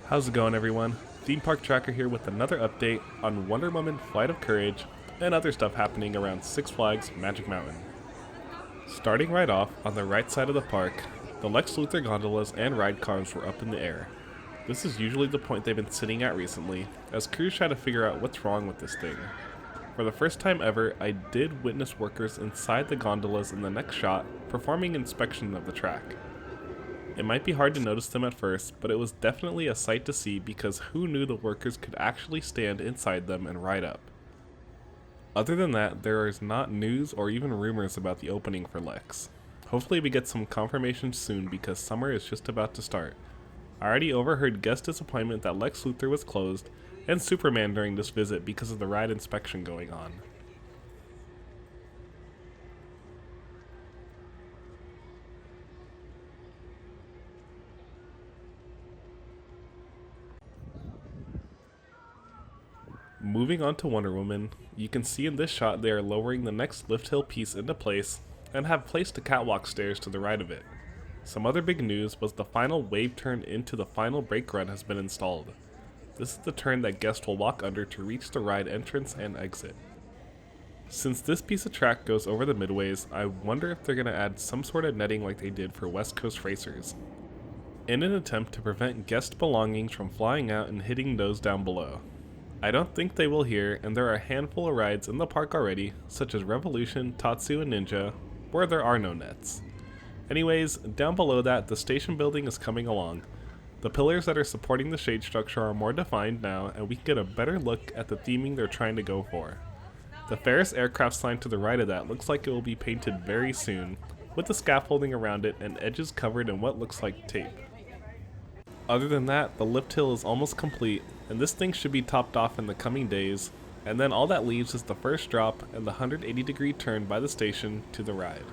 How's it going, everyone? Theme Park Tracker here with another update on Wonder Woman Flight of Courage and other stuff happening around Six Flags Magic Mountain. Starting right off, on the right side of the park, the Lex Luthor gondolas and ride cars were up in the air. This is usually the point they've been sitting at recently, as crews try to figure out what's wrong with this thing. For the first time ever, I did witness workers inside the gondolas in the next shot performing inspection of the track. It might be hard to notice them at first, but it was definitely a sight to see because who knew the workers could actually stand inside them and ride up. Other than that, there is not news or even rumors about the opening for Lex. Hopefully we get some confirmation soon because summer is just about to start. I already overheard guest disappointment that Lex Luthor was closed, and Superman during this visit because of the ride inspection going on. Moving on to Wonder Woman, you can see in this shot they are lowering the next lift hill piece into place and have placed the catwalk stairs to the right of it. Some other big news was the final wave turn into the final brake run has been installed. This is the turn that guests will walk under to reach the ride entrance and exit. Since this piece of track goes over the midways, I wonder if they're going to add some sort of netting like they did for West Coast Racers, in an attempt to prevent guest belongings from flying out and hitting those down below. I don't think they will here, and there are a handful of rides in the park already, such as Revolution, Tatsu, and Ninja, where there are no nets. Anyways, down below that, the station building is coming along. The pillars that are supporting the shade structure are more defined now, and we can get a better look at the theming they're trying to go for. The Ferris aircraft sign to the right of that looks like it will be painted very soon, with the scaffolding around it and edges covered in what looks like tape. Other than that, the lift hill is almost complete, and this thing should be topped off in the coming days, and then all that leaves is the first drop and the 180-degree turn by the station to the ride.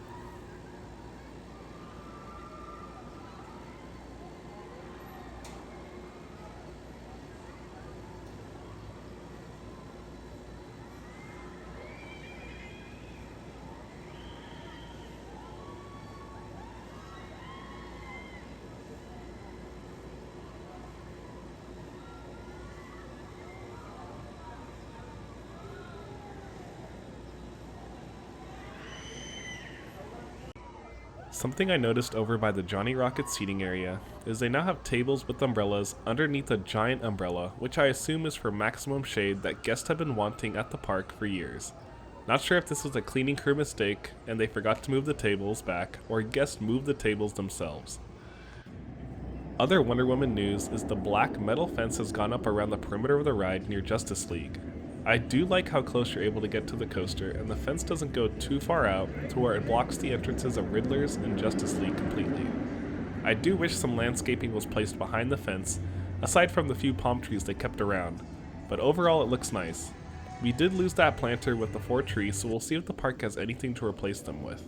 Something I noticed over by the Johnny Rocket seating area is they now have tables with umbrellas underneath a giant umbrella, which I assume is for maximum shade that guests have been wanting at the park for years. Not sure if this was a cleaning crew mistake and they forgot to move the tables back, or guests moved the tables themselves. Other Wonder Woman news is the black metal fence has gone up around the perimeter of the ride near Justice League. I do like how close you're able to get to the coaster, and the fence doesn't go too far out to where it blocks the entrances of Riddler's and Justice League completely. I do wish some landscaping was placed behind the fence, aside from the few palm trees they kept around, but overall it looks nice. We did lose that planter with the 4 trees, so we'll see if the park has anything to replace them with.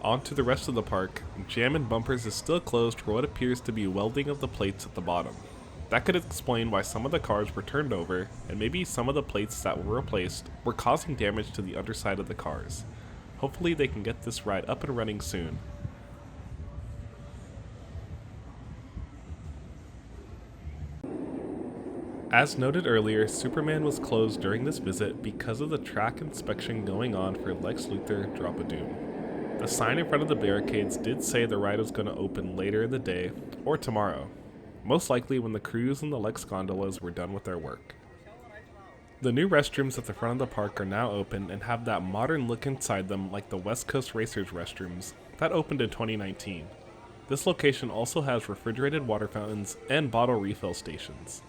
On to the rest of the park, Jam and Bumpers is still closed for what appears to be welding of the plates at the bottom. That could explain why some of the cars were turned over, and maybe some of the plates that were replaced were causing damage to the underside of the cars. Hopefully they can get this ride up and running soon. As noted earlier, Superman was closed during this visit because of the track inspection going on for Lex Luthor Drop a Doom. The sign in front of the barricades did say the ride was going to open later in the day, or tomorrow, most likely when the crews and the Lex gondolas were done with their work. The new restrooms at the front of the park are now open and have that modern look inside them like the West Coast Racers restrooms that opened in 2019. This location also has refrigerated water fountains and bottle refill stations.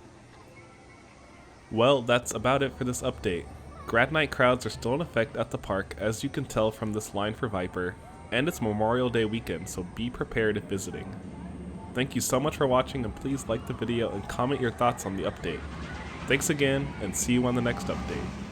Well, that's about it for this update. Grad Night crowds are still in effect at the park, as you can tell from this line for Viper, and it's Memorial Day weekend, so be prepared if visiting. Thank you so much for watching, and please like the video and comment your thoughts on the update. Thanks again, and see you on the next update.